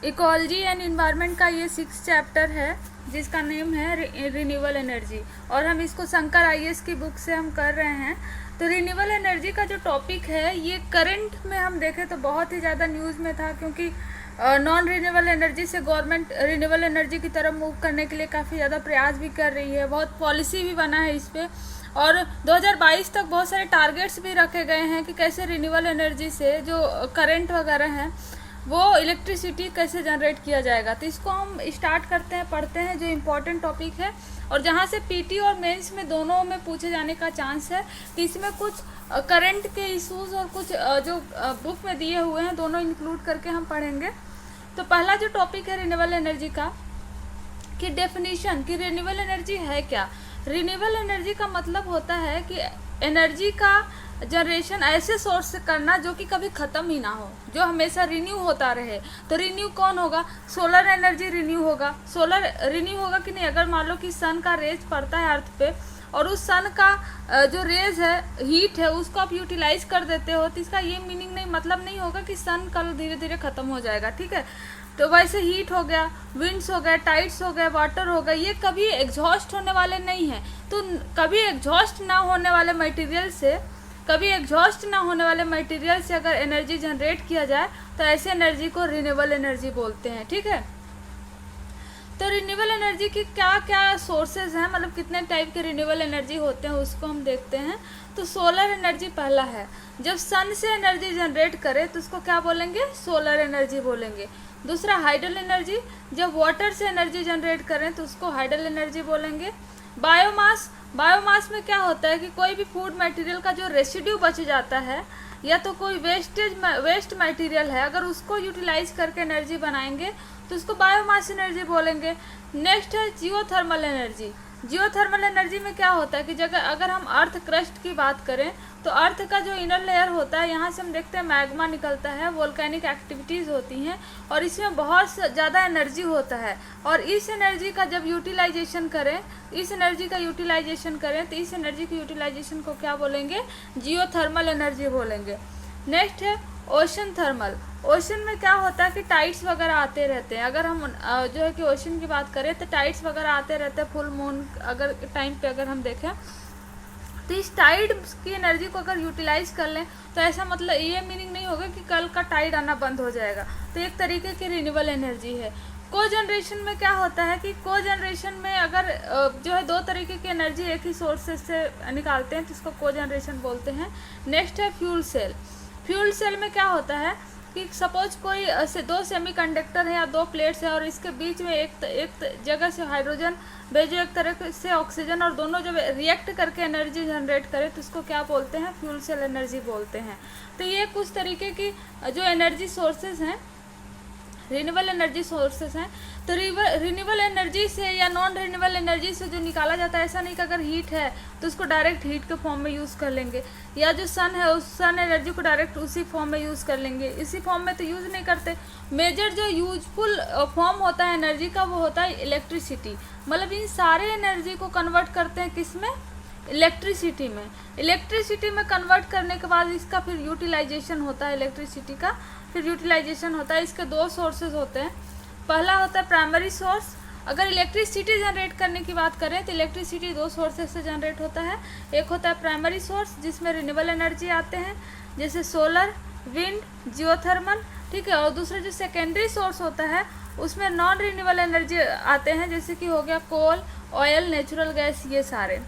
Ecology and environment का ये 6 chapter है जिसका नेम है रिन्यूएबल एनर्जी, और हम इसको शंकर आईएएस की बुक से हम कर रहे हैं। तो रिन्यूएबल एनर्जी का जो टॉपिक है ये करंट में हम देखें तो बहुत ही ज़्यादा न्यूज़ में था, क्योंकि नॉन रिन्यूएबल एनर्जी से गवर्नमेंट रिन्यूएबल एनर्जी की तरफ मूव करने के लिए काफ़ी ज़्यादा प्रयास भी कर रही है, बहुत पॉलिसी भी बना है इस पर, और 2022 तक बहुत सारे टारगेट्स भी रखे गए हैं कि कैसे रिन्यूएबल एनर्जी से जो करंट वगैरह हैं वो इलेक्ट्रिसिटी कैसे जनरेट किया जाएगा। तो इसको हम स्टार्ट करते हैं, पढ़ते हैं जो इम्पोर्टेंट टॉपिक है, और जहाँ से पीटी और मेंस में दोनों में पूछे जाने का चांस है। तो इसमें कुछ करंट के इश्यूज और कुछ जो बुक में दिए हुए हैं दोनों इंक्लूड करके हम पढ़ेंगे। तो पहला जो टॉपिक है रिन्यूएबल एनर्जी का, कि डेफिनेशन कि रिन्यूएबल एनर्जी है क्या। रिन्यूएबल एनर्जी का मतलब होता है कि एनर्जी का जनरेशन ऐसे सोर्स से करना जो कि कभी ख़त्म ही ना हो, जो हमेशा रिन्यू होता रहे। तो रिन्यू कौन होगा? सोलर एनर्जी रिन्यू होगा। सोलर रिन्यू होगा कि नहीं? अगर मान लो कि सन का रेज पड़ता है अर्थ पे और उस सन का जो रेज है, हीट है, उसको आप यूटिलाइज कर देते हो, तो इसका ये मीनिंग नहीं, मतलब नहीं होगा कि सन कल धीरे धीरे ख़त्म हो जाएगा, ठीक है। तो वैसे हीट हो गया, विंड्स हो गए, टाइड्स हो गए, वाटर हो गए, ये कभी एग्जॉस्ट होने वाले नहीं हैं। तो कभी एग्जॉस्ट ना होने वाले मटेरियल से अगर एनर्जी जनरेट किया जाए तो ऐसे एनर्जी को रिन्यूएबल एनर्जी बोलते हैं, ठीक है। तो रिन्यूएबल एनर्जी की क्या क्या सोर्सेज हैं, मतलब कितने टाइप के रिन्यूएबल एनर्जी होते हैं उसको हम देखते हैं। तो सोलर एनर्जी पहला है, जब सन से एनर्जी जनरेट करे तो उसको क्या बोलेंगे? सोलर एनर्जी बोलेंगे। दूसरा हाइडल एनर्जी, जब वाटर से एनर्जी जनरेट करें तो उसको हाइडल एनर्जी बोलेंगे। बायोमास में क्या होता है कि कोई भी फूड मटेरियल का जो रेसिड्यू बच जाता है या तो कोई वेस्ट मटेरियल है, अगर उसको यूटिलाइज करके एनर्जी बनाएंगे तो उसको बायोमास एनर्जी बोलेंगे। नेक्स्ट है जियोथर्मल एनर्जी। जियोथर्मल एनर्जी में क्या होता है कि अगर हम अर्थ क्रस्ट की बात करें तो अर्थ का जो इनर लेयर होता है, यहाँ से हम देखते हैं मैग्मा निकलता है, वोल्केनिक एक्टिविटीज़ होती हैं और इसमें बहुत ज़्यादा एनर्जी होता है, और इस एनर्जी का जब यूटिलाइजेशन करें तो इस एनर्जी की यूटिलाइजेशन को क्या बोलेंगे? जियोथर्मल एनर्जी बोलेंगे। नेक्स्ट है ओशन थर्मल। ओशन में क्या होता है कि टाइड्स वगैरह आते रहते हैं। अगर हम जो है कि ओशन की बात करें तो टाइड्स वगैरह आते रहते हैं, फुल मून अगर टाइम पे अगर हम देखें तो इस टाइड की एनर्जी को अगर यूटिलाइज कर लें तो ऐसा मतलब ये मीनिंग नहीं होगा कि कल का टाइड आना बंद हो जाएगा। तो एक तरीके की रिन्यूएबल एनर्जी है। को जनरेशन में क्या होता है कि को जनरेशन में अगर जो है दो तरीके की एनर्जी एक ही सोर्सेज से निकालते हैं तो इसको को जनरेशन बोलते हैं। नेक्स्ट है फ्यूल सेल। फ्यूल सेल में क्या होता है कि सपोज कोई दो सेमीकंडक्टर है या दो प्लेट्स है और इसके बीच में एक जगह से हाइड्रोजन भेजो, एक तरह से ऑक्सीजन, और दोनों जब रिएक्ट करके एनर्जी जनरेट करे तो इसको क्या बोलते हैं? फ्यूल सेल एनर्जी बोलते हैं। तो ये कुछ तरीके की जो एनर्जी सोर्सेज हैं, रिन्यूएबल एनर्जी सोर्सेज हैं। तो रिन्यूएबल एनर्जी से या नॉन रिन्यूएबल एनर्जी से जो निकाला जाता है, ऐसा नहीं कि अगर हीट है तो उसको डायरेक्ट हीट के फॉर्म में यूज़ कर लेंगे, या जो सन है उस सन एनर्जी को डायरेक्ट उसी फॉर्म में यूज़ कर लेंगे। इसी फॉर्म में तो यूज़ नहीं करते। मेजर जो यूजफुल फॉर्म होता है एनर्जी का वो होता है इलेक्ट्रिसिटी। मतलब इन सारे एनर्जी को कन्वर्ट करते हैं किस में? इलेक्ट्रिसिटी में। इलेक्ट्रिसिटी में कन्वर्ट करने के बाद इसका फिर यूटिलाइजेशन होता है, इलेक्ट्रिसिटी का फिर यूटिलाइजेशन होता है। इसके दो सोर्सेज होते हैं। पहला होता है प्राइमरी सोर्स। अगर इलेक्ट्रिसिटी जनरेट करने की बात करें तो इलेक्ट्रिसिटी दो सोर्सेज से जनरेट होता है। एक होता है प्राइमरी सोर्स जिसमें रिन्यूएबल एनर्जी आते हैं जैसे सोलर, विंड, जियोथर्मल, ठीक है। और दूसरा जो सेकेंडरी सोर्स होता है उसमें नॉन रिन्यूएबल एनर्जी आते हैं, जैसे कि हो गया कोल, ऑयल, नेचुरल गैस, ये सारे।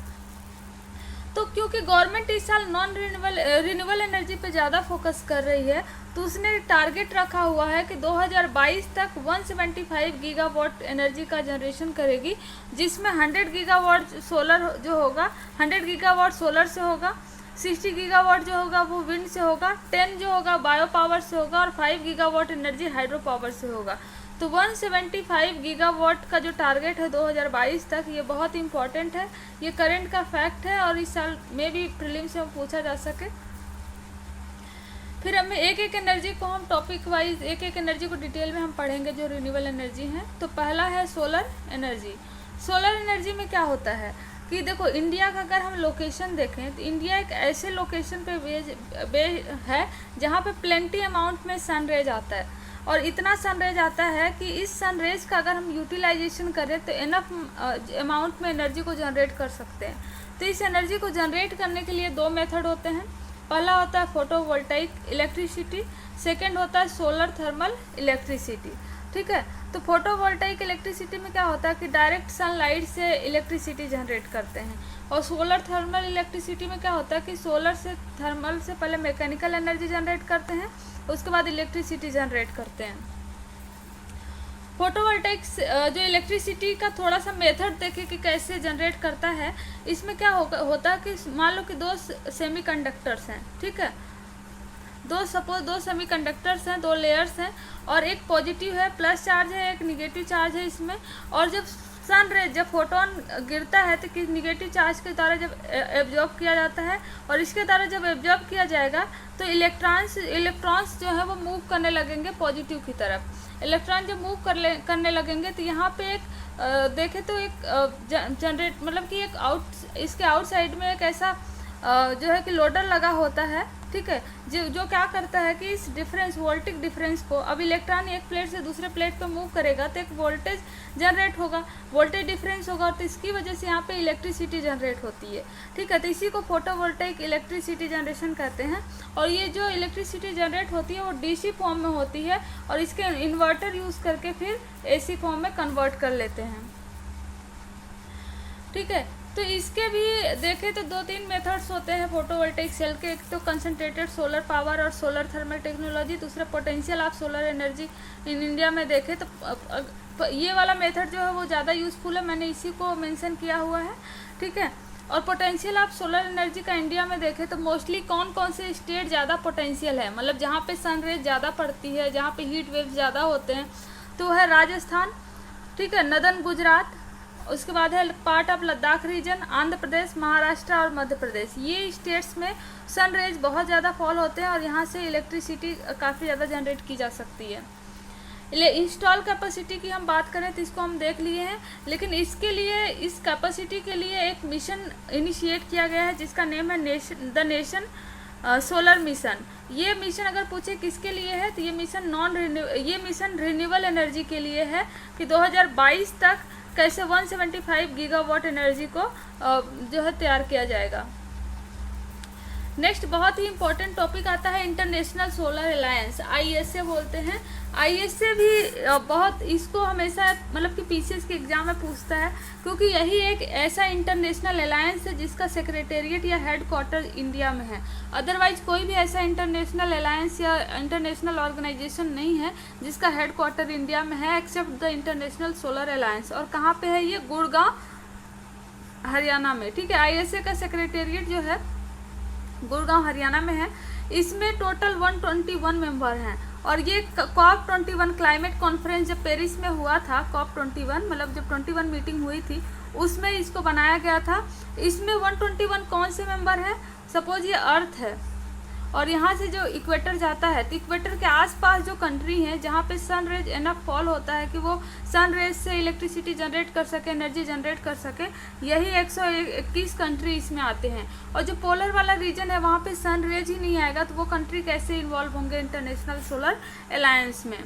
तो क्योंकि गवर्नमेंट इस साल नॉन रिन्यूएबल एनर्जी पे ज़्यादा फोकस कर रही है तो उसने टारगेट रखा हुआ है कि 2022 तक 175 गीगावाट एनर्जी का जनरेशन करेगी, जिसमें 100 गीगावाट सोलर जो होगा, 100 गीगावाट सोलर से होगा, 60 गीगावाट जो होगा वो विंड से होगा, 10 जो होगा बायो पावर से होगा और 5 गीगावाट एनर्जी हाइड्रो पावर से होगा। तो 175 गीगावाट का जो टारगेट है 2022 तक, ये बहुत इंपॉर्टेंट है। ये करंट का फैक्ट है और इस साल में भी प्रीलिम्स में पूछा जा सके। फिर हमें एक एक एनर्जी को हम टॉपिक वाइज एक एक एनर्जी को डिटेल में हम पढ़ेंगे जो रिन्यूएबल एनर्जी हैं। तो पहला है सोलर एनर्जी। सोलर एनर्जी में क्या होता है कि देखो, इंडिया का अगर हम लोकेशन देखें तो इंडिया एक ऐसे लोकेशन पे है जहाँ पे प्लेंटी अमाउंट में सन रेज आता है। और इतना सनरेज आता है कि इस सनरेज का अगर हम यूटिलाइजेशन करें तो इनफ अमाउंट में एनर्जी को जनरेट कर सकते हैं। तो इस एनर्जी को जनरेट करने के लिए 2 मेथड होते हैं। पहला होता है फोटोवोल्टाइक इलेक्ट्रिसिटी, सेकेंड होता है सोलर थर्मल इलेक्ट्रिसिटी। ठीक है, तो फोटोवोल्टाइक इलेक्ट्रिसिटी में क्या होता है कि डायरेक्ट सनलाइट से इलेक्ट्रिसिटी जनरेट करते हैं, और सोलर थर्मल इलेक्ट्रिसिटी में क्या होता है कि सोलर से थर्मल से पहले मैकेनिकल एनर्जी जनरेट करते हैं, उसके बाद इलेक्ट्रिसिटी जनरेट करते हैं। फोटोवोल्टाइक जो इलेक्ट्रिसिटी का थोड़ा सा मेथड देखें कि कैसे जनरेट करता है। इसमें क्या होता है कि मान लो कि 2 सेमीकंडक्टर्स हैं, ठीक है, सपोज 2 सेमीकंडक्टर्स हैं, 2 लेयर्स हैं, और एक पॉजिटिव है प्लस चार्ज है, एक निगेटिव चार्ज है इसमें। और जब सन रे जब फोटोन गिरता है तो कि निगेटिव चार्ज के द्वारा जब एब्जॉर्ब किया जाता है, और इसके द्वारा जब एब्जॉर्ब किया जाएगा तो इलेक्ट्रॉन्स जो है वो मूव करने लगेंगे पॉजिटिव की तरफ। इलेक्ट्रॉन जब मूव करने लगेंगे तो यहाँ पे एक देखें तो एक जनरेट मतलब कि एक इसके आउटसाइड में एक ऐसा जो है कि लोडर लगा होता है, ठीक है, जो क्या करता है कि इस डिफरेंस वोल्टिक डिफरेंस को, अब इलेक्ट्रॉन एक प्लेट से दूसरे प्लेट पे मूव करेगा तो एक वोल्टेज जनरेट होगा, वोल्टेज डिफरेंस होगा, तो इसकी वजह से यहाँ पे इलेक्ट्रिसिटी जनरेट होती है। ठीक है, तो इसी को फोटोवोल्टाइक इलेक्ट्रिसिटी जनरेशन कहते हैं। और ये जो इलेक्ट्रिसिटी जनरेट होती है वो डीसी फॉर्म में होती है, और इसके इन्वर्टर यूज़ करके फिर एसी फॉर्म में कन्वर्ट कर लेते हैं। ठीक है, तो इसके भी देखें तो 2-3 मेथड्स होते हैं फोटोवोल्टाइक सेल के। एक तो कंसंट्रेटेड सोलर पावर और सोलर थर्मल टेक्नोलॉजी, दूसरा potential of solar energy in India में देखें तो ये वाला मेथड जो है वो ज़्यादा यूज़फुल है, मैंने इसी को मेंशन किया हुआ है। ठीक है, और पोटेंशियल ऑफ सोलर एनर्जी का इंडिया में देखें तो मोस्टली कौन कौन से स्टेट ज़्यादा पोटेंशियल है, मतलब जहाँ पे सन रेज ज़्यादा पड़ती है, जहाँ पे हीट वेव ज़्यादा होते हैं, तो वो है राजस्थान, ठीक है, नदन गुजरात, उसके बाद है part of Ladakh region, Andhra Pradesh, Maharashtra और मध्य प्रदेश। ये स्टेट्स में सन रेज बहुत ज़्यादा फॉल होते हैं और यहाँ से इलेक्ट्रिसिटी काफ़ी ज़्यादा जनरेट की जा सकती है। इंस्टॉल कैपेसिटी की हम बात करें तो इसको हम देख लिए हैं, लेकिन इसके लिए इस कैपेसिटी के लिए एक मिशन इनिशिएट किया गया है जिसका नेम है द नेशन सोलर मिशन। ये मिशन अगर पूछे किसके लिए है तो ये मिशन रिन्यूएबल एनर्जी के लिए है कि 2022 तक कैसे 175 गीगावाट एनर्जी को जो है तैयार किया जाएगा। नेक्स्ट बहुत ही इंपॉर्टेंट टॉपिक आता है इंटरनेशनल सोलर अलायंस, ISA बोलते हैं। ISA भी बहुत इसको हमेशा मतलब कि पीसीएस के एग्जाम में पूछता है, क्योंकि यही एक ऐसा इंटरनेशनल अलायंस है जिसका सेक्रेटेरिएट या हेड क्वार्टर इंडिया में है। अदरवाइज कोई भी ऐसा इंटरनेशनल अलायंस या इंटरनेशनल ऑर्गेनाइजेशन नहीं है जिसका हेड क्वार्टर इंडिया में है, except the international solar alliance. और कहाँ पे है ये? गुड़गांव हरियाणा में। ठीक है, ISA का सेक्रेटेरिएट जो है गुड़गांव हरियाणा में है। इसमें टोटल 121 मेंबर हैं, और ये COP21 क्लाइमेट कॉन्फ्रेंस जब पेरिस में हुआ था, COP21 मतलब जब 21 मीटिंग हुई थी उसमें इसको बनाया गया था। इसमें 121 कौन से मेंबर हैं? सपोज ये अर्थ है और यहाँ से जो इक्वेटर जाता है, तो इक्वेटर के आसपास जो कंट्री हैं जहाँ पे सन रेज इनफ फॉल होता है कि वो सन रेज से इलेक्ट्रिसिटी जनरेट कर सके, एनर्जी जनरेट कर सके, यही 121 कंट्री इसमें आते हैं। और जो पोलर वाला रीजन है वहाँ पे सन रेज ही नहीं आएगा, तो वो कंट्री कैसे इन्वॉल्व होंगे इंटरनेशनल सोलर अलायंस में।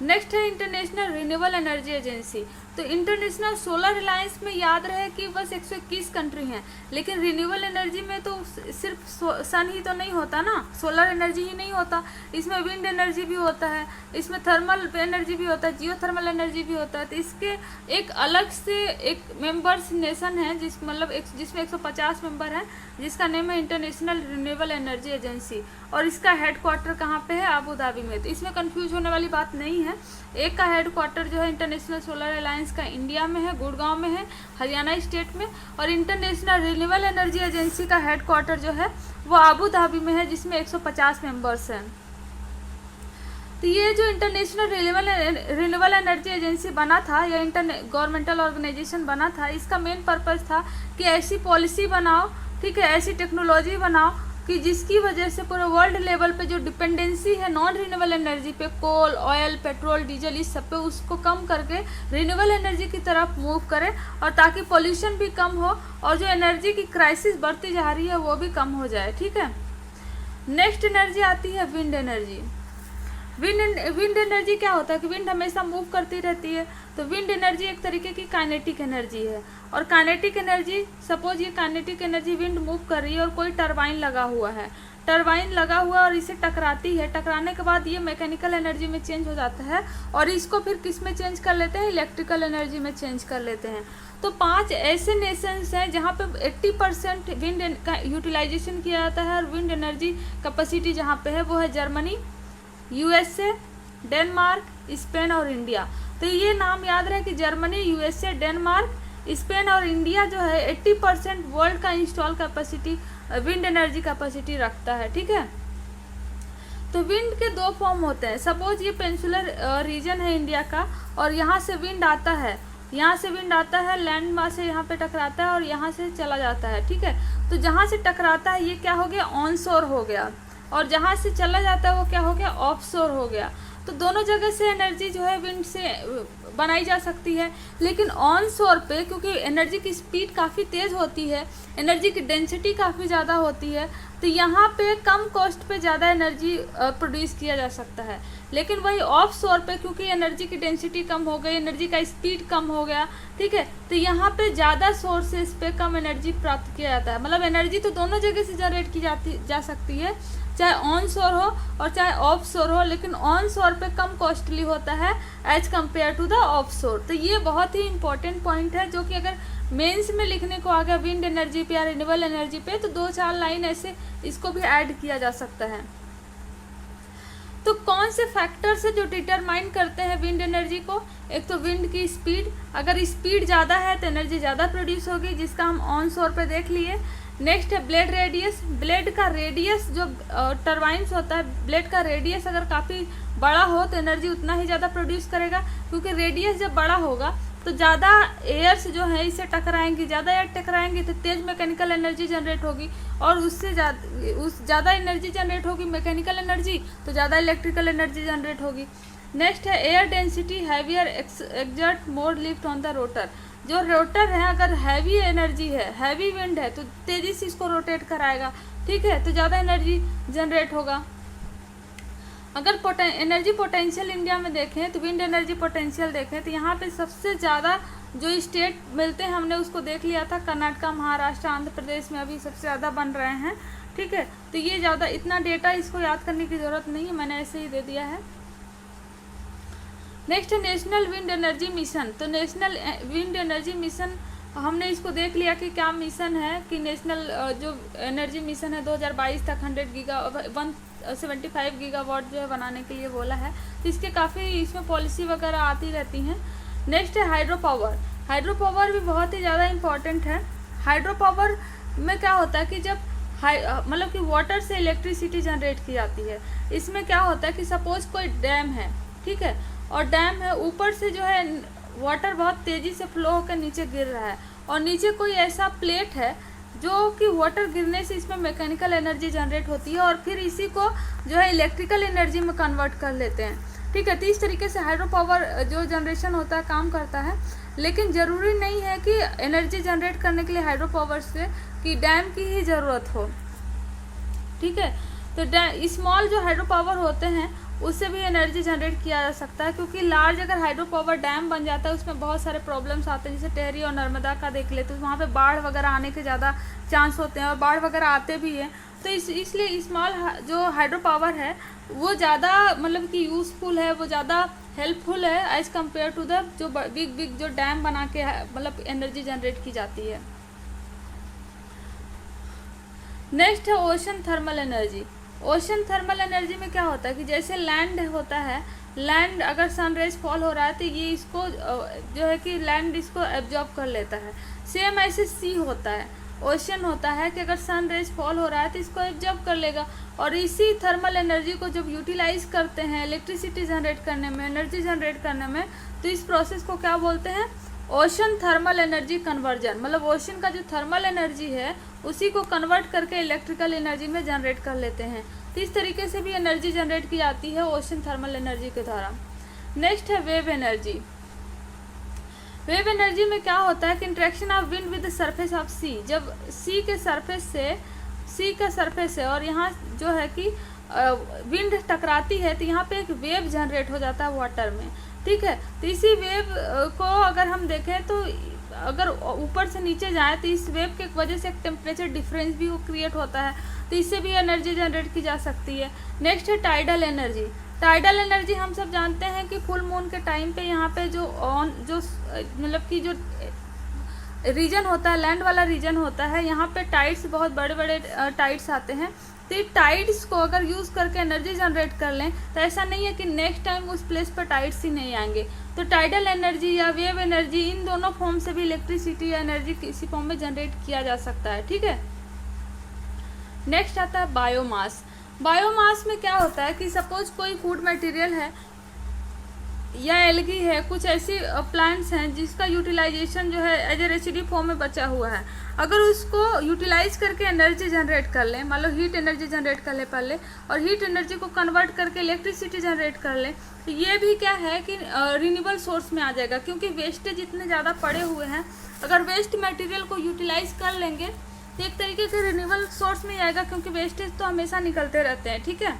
नेक्स्ट है इंटरनेशनल रिन्यूएबल एनर्जी एजेंसी। तो इंटरनेशनल सोलर अलायंस में याद रहे कि बस 121 कंट्री हैं, लेकिन रिन्यूएबल एनर्जी में तो सिर्फ सन ही तो नहीं होता ना, सोलर एनर्जी ही नहीं होता, इसमें विंड एनर्जी भी होता है, इसमें थर्मल एनर्जी भी होता है, जियो थर्मल एनर्जी भी होता है। तो इसके एक अलग से एक मेंबर्स नेशन है जिसमें 150 मेंबर हैं, जिसका नेम है इंटरनेशनल रिन्यूएबल एनर्जी एजेंसी, और इसका हेड क्वार्टर कहाँ पे है? आबू धाबी में। तो इसमें कंफ्यूज होने वाली बात नहीं है। एक का हेड क्वार्टर जो है इंटरनेशनल सोलर अलायंस का इंडिया में है, गुड़गांव में है, हरियाणा स्टेट में, और इंटरनेशनल रिन्यूएबल एनर्जी एजेंसी का हेड क्वार्टर जो है वो आबू धाबी में है, जिसमें 150 मेंबर्स हैं। तो ये जो इंटरनेशनल रिन्यूएबल एनर्जी एजेंसी बना था या गवर्नमेंटल ऑर्गेनाइजेशन बना था, इसका मेन पर्पस था कि ऐसी पॉलिसी बनाओ, ठीक है, ऐसी टेक्नोलॉजी बनाओ कि जिसकी वजह से पूरे वर्ल्ड लेवल पे जो डिपेंडेंसी है नॉन रिन्यूएबल एनर्जी पे, कोल, ऑयल, पेट्रोल, डीजल, इस सब पे, उसको कम करके रिन्यूएबल एनर्जी की तरफ मूव करे, और ताकि पोल्यूशन भी कम हो और जो एनर्जी की क्राइसिस बढ़ती जा रही है वो भी कम हो जाए। ठीक है, नेक्स्ट एनर्जी आती है विंड एनर्जी। विंड एनर्जी क्या होता है कि विंड हमेशा मूव करती रहती है, तो विंड एनर्जी एक तरीके की काइनेटिक एनर्जी है। और काइनेटिक एनर्जी, सपोज ये काइनेटिक एनर्जी विंड मूव कर रही है और कोई टरबाइन लगा हुआ है, टरबाइन लगा हुआ और इसे टकराती है, टकराने के बाद ये मैकेनिकल एनर्जी में चेंज हो जाता है और इसको फिर किस में चेंज कर लेते हैं, इलेक्ट्रिकल एनर्जी में चेंज कर लेते हैं। तो 5 ऐसे नेशंस हैं जहाँ पे 80% विंड का यूटिलाइजेशन किया जाता है और विंड एनर्जी कैपेसिटी जहाँ पे है वो है जर्मनी, यूएसए, डेनमार्क, स्पेन और इंडिया। तो ये नाम याद रहे कि जर्मनी, यूएसए, डेनमार्क, स्पेन और इंडिया जो है 80% वर्ल्ड का install capacity wind energy capacity रखता है। ठीक है, तो विंड के 2 फॉर्म होते हैं। सपोज ये पेनिनसुलर रीजन है इंडिया का और यहाँ से विंड आता है, यहाँ से विंड आता है, लैंड मास से यहाँ पे टकराता है और यहाँ से चला जाता है। ठीक है, तो जहाँ से टकराता है ये क्या हो गया, ऑन शोर हो गया, और जहाँ से चला जाता है वो क्या हो गया, ऑफ शोर हो गया। तो दोनों जगह से एनर्जी जो है विंड से बनाई जा सकती है, लेकिन ऑन शोर पे क्योंकि एनर्जी की स्पीड काफ़ी तेज़ होती है, एनर्जी की डेंसिटी काफ़ी ज़्यादा होती है, तो यहाँ पे कम कॉस्ट पे ज़्यादा एनर्जी प्रोड्यूस किया जा सकता है। लेकिन वही ऑफ शोर पे क्योंकि एनर्जी की डेंसिटी कम हो गई, एनर्जी का स्पीड कम हो गया, ठीक है, तो यहाँ पे ज़्यादा सोर्सेस पे कम एनर्जी प्राप्त किया जाता है। मतलब एनर्जी तो दोनों जगह से जनरेट की जा सकती है, चाहे ऑन शोर हो और चाहे ऑफ शोर हो, लेकिन ऑन शोर पे कम कॉस्टली होता है as compare to the offshore. तो ये बहुत ही इंपॉर्टेंट पॉइंट है जो कि अगर मेंस में लिखने को आ गया विंड एनर्जी पे या रिन्यूएबल एनर्जी पे, तो 2-4 लाइन ऐसे इसको भी ऐड किया जा सकता है। तो कौन से फैक्टर्स है जो डिटरमाइन करते हैं विंड एनर्जी को? एक तो विंड की स्पीड, अगर स्पीड ज़्यादा है तो एनर्जी ज़्यादा प्रोड्यूस होगी, जिसका हम ऑन शोर पे देख लिए। नेक्स्ट है ब्लेड रेडियस, ब्लेड का रेडियस जो टरबाइन्स होता है, ब्लेड का रेडियस अगर काफ़ी बड़ा हो तो एनर्जी उतना ही ज़्यादा प्रोड्यूस करेगा, क्योंकि रेडियस जब बड़ा होगा तो ज़्यादा एयर्स जो है इससे टकराएंगी, ज़्यादा एयर टकराएंगी तो तेज़ मैकेनिकल एनर्जी जनरेट होगी, और उससे ज़्यादा एनर्जी जनरेट होगी मैकेनिकल एनर्जी, तो ज़्यादा इलेक्ट्रिकल एनर्जी जनरेट होगी। नेक्स्ट है air density heavier exert more lift on the rotor, जो रोटर है अगर हैवी एनर्जी है, हैवी विंड है तो तेज़ी से इसको रोटेट कराएगा, ठीक है, तो ज़्यादा एनर्जी जनरेट होगा। अगर एनर्जी पोटेंशियल इंडिया में देखें तो विंड एनर्जी पोटेंशियल देखें तो यहाँ पे सबसे ज़्यादा जो स्टेट मिलते हैं हमने उसको देख लिया था, कर्नाटका, महाराष्ट्र, आंध्र प्रदेश में अभी सबसे ज़्यादा बन रहे हैं, ठीक है। तो ये ज़्यादा इतना डेटा इसको याद करने की ज़रूरत नहीं है, मैंने ऐसे ही दे दिया है। नेक्स्ट है नेशनल विंड एनर्जी मिशन। तो नेशनल विंड एनर्जी मिशन हमने इसको देख लिया कि क्या मिशन है, कि नेशनल जो एनर्जी मिशन है 2022 तक 175 गीगावाट जो है बनाने के लिए बोला है, तो इसके काफ़ी इसमें पॉलिसी वगैरह आती रहती हैं। नेक्स्ट है हाइड्रो पावर। हाइड्रो पावर भी बहुत ही ज़्यादा इम्पॉर्टेंट है। हाइड्रो पावर में क्या होता है कि जब मतलब कि वाटर से इलेक्ट्रिसिटी जनरेट की जाती है, इसमें क्या होता है कि सपोज कोई डैम है, ठीक है, और डैम है, ऊपर से जो है वाटर बहुत तेज़ी से फ्लो होकर नीचे गिर रहा है, और नीचे कोई ऐसा प्लेट है जो कि वाटर गिरने से इसमें मैकेनिकल एनर्जी जनरेट होती है और फिर इसी को जो है इलेक्ट्रिकल एनर्जी में कन्वर्ट कर लेते हैं, ठीक है। तो इस तरीके से हाइड्रो पावर जो जनरेशन होता है काम करता है, लेकिन ज़रूरी नहीं है कि एनर्जी जनरेट करने के लिए हाइड्रो पावर से कि डैम की ही ज़रूरत हो, ठीक है। तो स्मॉल जो हाइड्रो पावर होते हैं उससे भी एनर्जी जनरेट किया जा सकता है, क्योंकि लार्ज अगर हाइड्रो पावर डैम बन जाता है उसमें बहुत सारे प्रॉब्लम्स आते हैं, जैसे टेहरी और नर्मदा का देख लेते हैं, तो वहाँ पे बाढ़ वगैरह आने के ज़्यादा चांस होते हैं और बाढ़ वगैरह आते भी हैं। तो इसलिए स्मॉल जो हाइड्रो पावर है वो ज़्यादा मतलब कि यूज़फुल है, वो ज़्यादा हेल्पफुल है एज़ कम्पेयर टू द जो बिग जो डैम बना के मतलब एनर्जी जनरेट की जाती है। नेक्स्ट है ocean thermal energy. Ocean thermal energy में क्या होता है कि जैसे लैंड होता है, लैंड अगर सनराइज फॉल हो रहा है तो ये इसको जो है कि लैंड इसको एब्जॉर्ब कर लेता है। सेम ऐसे सी होता है, ओशन होता है कि अगर सनराइज फॉल हो रहा है तो इसको एब्जॉर्ब कर लेगा, और इसी थर्मल एनर्जी को जब यूटिलाइज करते हैं इलेक्ट्रिसिटी जनरेट करने में, एनर्जी जनरेट करने में, तो इस प्रोसेस को क्या बोलते हैं, ओशन थर्मल एनर्जी कन्वर्जन। मतलब ओशन का जो थर्मल एनर्जी है उसी को कन्वर्ट करके इलेक्ट्रिकल एनर्जी में जनरेट कर लेते हैं। तो इस तरीके से भी एनर्जी जनरेट की जाती है ओशन थर्मल एनर्जी के द्वारा। नेक्स्ट है वेव एनर्जी। वेव एनर्जी में क्या होता है कि interaction of wind with the surface of sea. जब सी के सरफेस से और यहाँ जो है कि विंड टकराती है तो यहाँ पे एक वेव जनरेट हो जाता है वाटर में, ठीक है। तो इसी वेव को अगर हम देखें तो अगर ऊपर से नीचे जाए तो इस वेव के वजह से एक टेम्परेचर डिफरेंस भी वो क्रिएट होता है, तो इससे भी एनर्जी जनरेट की जा सकती है। नेक्स्ट है टाइडल एनर्जी। टाइडल एनर्जी हम सब जानते हैं कि फुल मून के टाइम पे यहाँ पे जो मतलब कि जो रीजन होता है, लैंड वाला रीजन होता है, यहाँ पे टाइड्स, बहुत बड़े बड़े टाइड्स आते हैं। तो ये टाइड्स को अगर यूज़ करके एनर्जी जनरेट कर लें तो ऐसा नहीं है कि नेक्स्ट टाइम उस प्लेस पर टाइड्स ही नहीं आएंगे। तो टाइडल एनर्जी या वेव एनर्जी, इन दोनों फॉर्म से भी इलेक्ट्रिसिटी या एनर्जी किसी फॉर्म में जनरेट किया जा सकता है, ठीक है। नेक्स्ट आता है बायोमास। बायोमास में क्या होता है कि सपोज कोई फूड मटेरियल है या एल्गी है, कुछ ऐसी प्लांट्स हैं जिसका यूटिलाइजेशन जो है एज ए रेसिड्यू फॉर्म में बचा हुआ है, अगर उसको यूटिलाइज करके एनर्जी जनरेट कर लें, मान लो हीट एनर्जी जनरेट कर ले पहले, और हीट एनर्जी को कन्वर्ट करके इलेक्ट्रिसिटी जनरेट कर लें, तो ये भी क्या है कि रिन्यूएबल सोर्स में आ जाएगा, क्योंकि वेस्टेज इतने ज़्यादा पड़े हुए हैं। अगर वेस्ट मटेरियल को यूटिलाइज कर लेंगे तो एक तरीके से रिन्यूएबल सोर्स में ही आएगा, क्योंकि वेस्टेज तो हमेशा निकलते रहते हैं, ठीक है।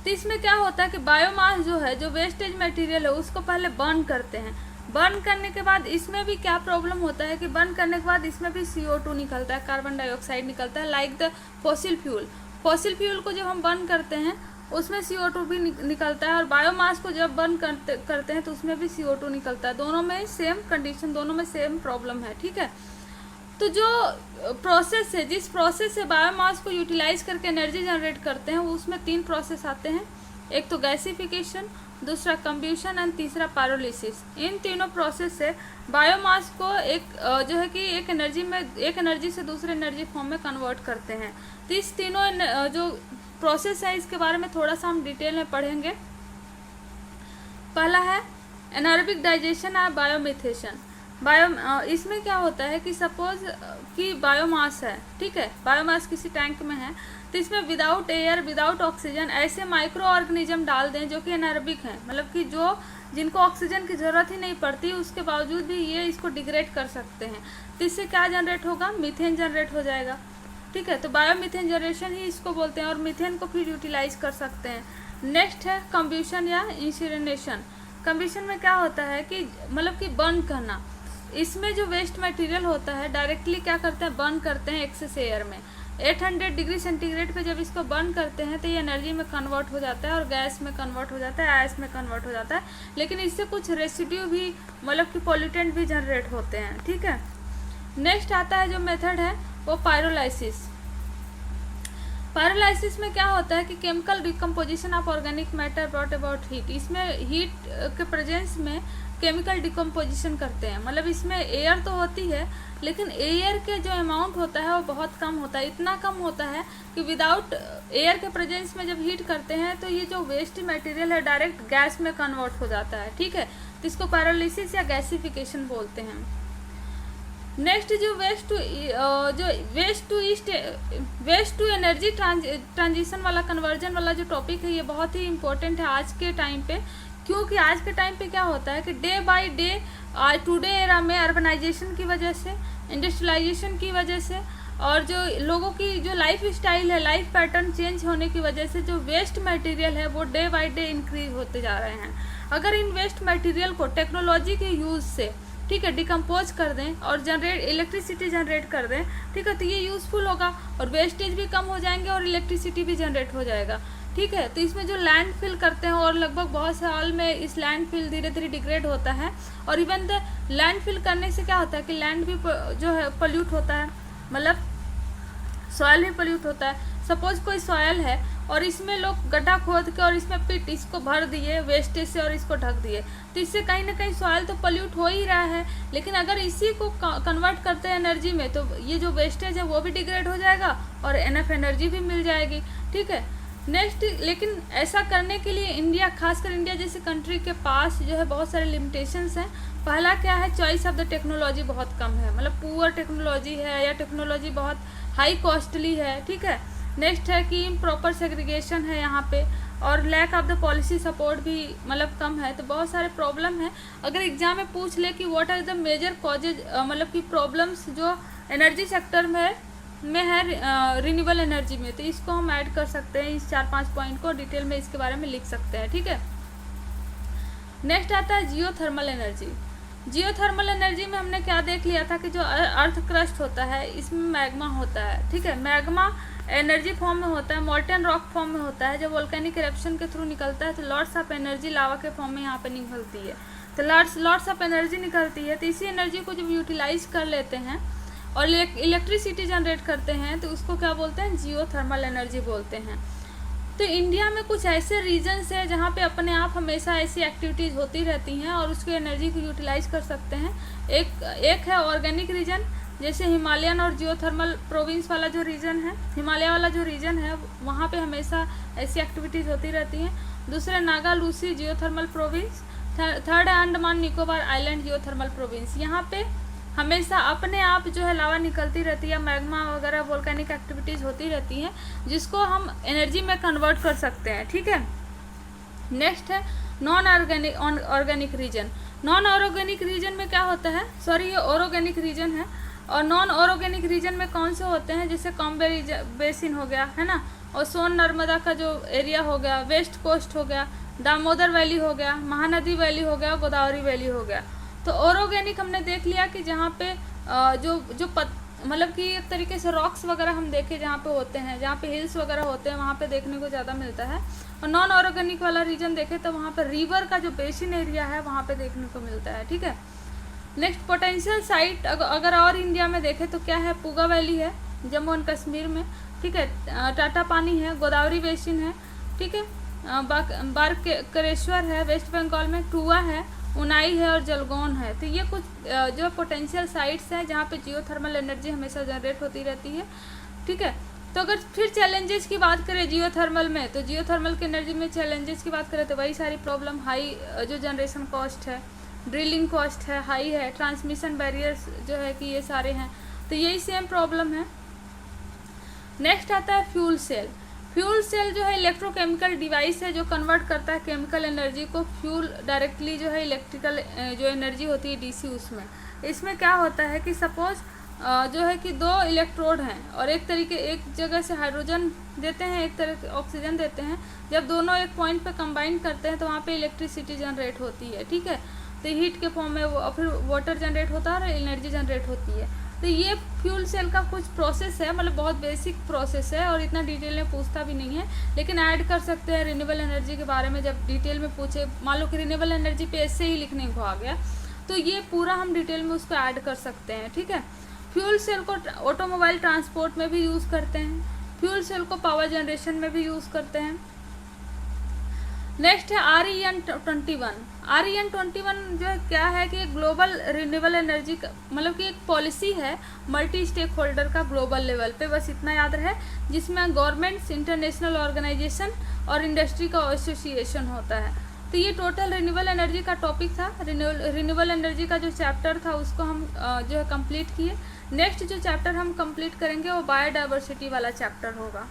तो इसमें क्या होता है कि बायोमास जो है, जो वेस्टेज मटेरियल है, उसको पहले बर्न करते हैं। बर्न करने के बाद इसमें भी क्या प्रॉब्लम होता है कि बर्न करने के बाद इसमें भी CO2 निकलता है, कार्बन डाइऑक्साइड निकलता है, like the fossil fuel. Fossil fuel को जब हम बर्न करते हैं उसमें CO2 भी निकलता है, और बायोमास को जब बर्न करते हैं तो उसमें भी CO2 निकलता है। दोनों में सेम कंडीशन, दोनों में सेम प्रॉब्लम है, ठीक है। तो जो प्रोसेस है, जिस प्रोसेस से बायोमास को यूटिलाइज करके एनर्जी जनरेट करते हैं, वो उसमें 3 प्रोसेस आते हैं। एक तो गैसिफिकेशन, दूसरा कंब्यूशन एंड तीसरा पायरोलिसिस। इन तीनों प्रोसेस से बायोमास को एक जो है कि एक एनर्जी से दूसरे एनर्जी फॉर्म में कन्वर्ट करते हैं। तो इस तीनों जो प्रोसेस है इसके बारे में थोड़ा सा हम डिटेल में पढ़ेंगे। पहला है एनारोबिक डाइजेशन और बायोमिथेशन। इसमें क्या होता है कि सपोज कि बायोमास है, ठीक है, बायोमास किसी टैंक में है, तो इसमें विदाउट एयर, विदाउट ऑक्सीजन ऐसे माइक्रो ऑर्गेनिज्म डाल दें जो कि एनारोबिक हैं, मतलब कि जिनको ऑक्सीजन की ज़रूरत ही नहीं पड़ती, उसके बावजूद भी ये इसको डिग्रेड कर सकते हैं। तो इससे क्या जनरेट होगा, मीथेन जनरेट हो जाएगा, ठीक है। तो बायोमीथेन जनरेशन ही इसको बोलते हैं, और मीथेन को फिर यूटिलाइज कर सकते हैं। नेक्स्ट है कंब्यूशन या इंसिनरेशन। कंब्यूशन में क्या होता है कि मतलब कि बर्न करना। इसमें जो वेस्ट मटेरियल होता है डायरेक्टली क्या करते हैं, बर्न करते हैं एक्सेस एयर में। 800 डिग्री सेंटीग्रेड पे जब इसको बर्न करते हैं तो ये एनर्जी में कन्वर्ट हो जाता है, और गैस में कन्वर्ट हो जाता है, आयस में कन्वर्ट हो जाता है, लेकिन इससे कुछ रेसिड्यू भी, मतलब कि पॉल्यूटेंट भी जनरेट होते हैं, ठीक है। नेक्स्ट आता है जो मेथड है वो पायरोलाइसिस। पायरोलाइसिस में क्या होता है कि chemical decomposition of organic matter brought about heat. इसमें हीट के प्रेजेंस में केमिकल डिकम्पोजिशन करते हैं, मतलब इसमें एयर तो होती है लेकिन एयर के जो अमाउंट होता है वो बहुत कम होता है। इतना कम होता है कि विदाउट एयर के प्रेजेंस में जब हीट करते हैं तो ये जो वेस्ट मटेरियल है डायरेक्ट गैस में कन्वर्ट हो जाता है, ठीक है। तो इसको पायरोलिसिस या गैसिफिकेशन बोलते हैं। नेक्स्ट जो वेस्ट टू एनर्जी ट्रांजिशन वाला, कन्वर्जन वाला जो टॉपिक है, ये बहुत ही इम्पोर्टेंट है आज के टाइम पे, क्योंकि आज के टाइम पे क्या होता है कि day by day today era में अर्बनाइजेशन की वजह से, इंडस्ट्रियलाइजेशन की वजह से, और जो लोगों की जो लाइफ स्टाइल है, लाइफ पैटर्न चेंज होने की वजह से जो वेस्ट मटेरियल है वो डे बाय डे इंक्रीज होते जा रहे हैं। अगर इन वेस्ट मटेरियल को टेक्नोलॉजी के यूज़ से, ठीक है, डिकम्पोज कर दें और इलेक्ट्रिसिटी जनरेट कर दें, ठीक है, तो ये यूज़फुल होगा और वेस्टेज भी कम हो जाएंगे और इलेक्ट्रिसिटी भी जनरेट हो जाएगा, ठीक है। तो इसमें जो लैंडफिल करते हैं, और लगभग बहुत साल में इस लैंडफिल धीरे धीरे डिग्रेड होता है, और इवन द लैंडफिल करने से क्या होता है कि लैंड भी जो है पोल्यूट होता है, मतलब सॉयल भी पोल्यूट होता है। सपोज कोई सॉयल है और इसमें लोग गड्ढा खोद के और इसमें पिट इसको भर दिए वेस्टेज से और इसको ढक दिए, तो इससे कहीं ना कहीं सॉयल तो पोल्यूट हो ही रहा है, लेकिन अगर इसी को कन्वर्ट करते हैं एनर्जी में तो ये जो वेस्टेज है वो भी डिग्रेड हो जाएगा और एनफ एनर्जी भी मिल जाएगी, ठीक है। नेक्स्ट, लेकिन ऐसा करने के लिए इंडिया, खासकर इंडिया जैसे कंट्री के पास जो है बहुत सारे लिमिटेशंस हैं। पहला क्या है, चॉइस ऑफ द टेक्नोलॉजी बहुत कम है, मतलब पुअर टेक्नोलॉजी है या टेक्नोलॉजी बहुत हाई कॉस्टली है, ठीक है। नेक्स्ट है कि इम्प्रॉपर सेग्रीगेशन है यहाँ पे, और lack of the policy support भी मतलब कम है। तो बहुत सारे प्रॉब्लम है। अगर एग्जाम में पूछ ले कि what are the major causes, मतलब कि प्रॉब्लम्स जो एनर्जी सेक्टर में में है रिन्यूएबल एनर्जी में, तो इसको हम ऐड कर सकते हैं, इस 4-5 पॉइंट को डिटेल में इसके बारे में लिख सकते हैं, ठीक है। नेक्स्ट आता है जियोथर्मल एनर्जी। जियोथर्मल एनर्जी में हमने क्या देख लिया था कि जो अर्थ क्रस्ट होता है इसमें मैग्मा होता है, ठीक है। मैग्मा एनर्जी फॉर्म में होता है, मोल्टेन रॉक फॉर्म में होता है। जब वोल्केनिक इरप्शन के थ्रू निकलता है तो लॉट्स ऑफ एनर्जी लावा के फॉर्म में यहाँ पे निकलती है, तो लॉट्स ऑफ एनर्जी निकलती है। तो इसी एनर्जी को जब यूटिलाइज कर लेते हैं और इलेक्ट्रिसिटी जनरेट करते हैं तो उसको क्या बोलते हैं, जियोथर्मल एनर्जी बोलते हैं। तो इंडिया में कुछ ऐसे रीजन्स है जहाँ पे अपने आप हमेशा ऐसी एक्टिविटीज़ होती रहती हैं और उसकी एनर्जी को यूटिलाइज कर सकते हैं। एक है ऑर्गेनिक रीजन, जैसे हिमालयन और जियोथर्मल प्रोविंस वाला जो रीजन है, हिमालय वाला जो रीजन है वहाँ पे हमेशा ऐसी एक्टिविटीज़ होती रहती हैं। दूसरे Naga Lushai geothermal province. Third है Andaman Nicobar island geothermal province. यहाँ पे हमेशा अपने आप जो है लावा निकलती रहती है, मैग्मा वगैरह वोल्केनिक एक्टिविटीज़ होती रहती हैं जिसको हम एनर्जी में कन्वर्ट कर सकते हैं, ठीक है। नेक्स्ट है non organic region. Non organic region में क्या होता है, सॉरी ये ऑर्गेनिक रीजन है। और नॉन ऑर्गेनिक रीजन में कौन से होते हैं, जैसे कॉम्बे बेसिन हो गया, है ना, और सोन नर्मदा का जो एरिया हो गया, वेस्ट कोस्ट हो गया, दामोदर वैली हो गया, महानदी वैली हो गया, गोदावरी वैली हो गया। तो ऑर्गेनिक हमने देख लिया कि जहाँ पे मतलब कि एक तरीके से रॉक्स वगैरह हम देखे जहाँ पे होते हैं, जहाँ पे हिल्स वगैरह होते हैं वहाँ पे देखने को ज़्यादा मिलता है। और नॉन ऑर्गेनिक वाला रीजन देखे तो वहाँ पे रिवर का जो बेसिन एरिया है वहाँ पे देखने को मिलता है, ठीक है। नेक्स्ट पोटेंशियल साइट अगर और इंडिया में देखें तो क्या है, पुगा वैली है जम्मू एंड कश्मीर में, ठीक है। टाटा पानी है, गोदावरी बेसिन है, ठीक है। बारकेश्वर है वेस्ट बंगाल में, टुआ है, उनाई है और जलगौन है। तो ये कुछ जो पोटेंशियल साइट्स हैं जहाँ पे जियोथर्मल एनर्जी हमेशा जनरेट होती रहती है, ठीक है। तो अगर फिर चैलेंजेस की बात करें जियोथर्मल में, तो जियोथर्मल की एनर्जी में चैलेंजेस की बात करें तो वही सारी प्रॉब्लम, हाई जो जनरेशन कॉस्ट है, ड्रिलिंग कॉस्ट है, हाई है, ट्रांसमिशन बैरियर्स जो है कि ये सारे हैं, तो यही सेम प्रॉब्लम है। नेक्स्ट आता है फ्यूल सेल। फ्यूल सेल जो है इलेक्ट्रोकेमिकल डिवाइस है जो कन्वर्ट करता है केमिकल एनर्जी को फ्यूल डायरेक्टली जो है इलेक्ट्रिकल जो एनर्जी होती है डीसी उसमें। इसमें क्या होता है कि सपोज जो है कि 2 इलेक्ट्रोड हैं और एक जगह से हाइड्रोजन देते हैं, एक तरह ऑक्सीजन देते हैं। जब दोनों एक पॉइंट पे कंबाइन करते हैं तो वहाँ पे इलेक्ट्रिसिटी जनरेट होती है, ठीक है। तो हीट के फॉर्म में फिर वाटर जनरेट होता है और एनर्जी जनरेट होती है। तो ये फ्यूल सेल का कुछ प्रोसेस है, मतलब बहुत बेसिक प्रोसेस है और इतना डिटेल में पूछता भी नहीं है, लेकिन ऐड कर सकते हैं रिन्यूएबल एनर्जी के बारे में। जब डिटेल में पूछे, मान लो कि रिन्यूएबल एनर्जी पे ऐसे ही लिखने को आ गया तो ये पूरा हम डिटेल में उसको ऐड कर सकते हैं, ठीक है। फ्यूल सेल को ऑटोमोबाइल ट्रांसपोर्ट में भी यूज़ करते हैं, फ्यूल सेल को पावर जनरेशन में भी यूज़ करते हैं। नेक्स्ट है REN21। REN21 जो है क्या है कि ग्लोबल रिन्यूएबल एनर्जी का मतलब कि एक पॉलिसी है मल्टी स्टेक होल्डर का ग्लोबल लेवल पे, बस इतना याद रहे, जिसमें गवर्नमेंट्स, इंटरनेशनल ऑर्गेनाइजेशन और इंडस्ट्री का एसोसिएशन होता है। तो ये टोटल रिन्यूएबल एनर्जी का टॉपिक था। रिन्यूएबल एनर्जी का जो चैप्टर था उसको हम जो है कंप्लीट किए। नेक्स्ट जो चैप्टर हम कंप्लीट करेंगे वो बायोडाइवर्सिटी वाला चैप्टर होगा।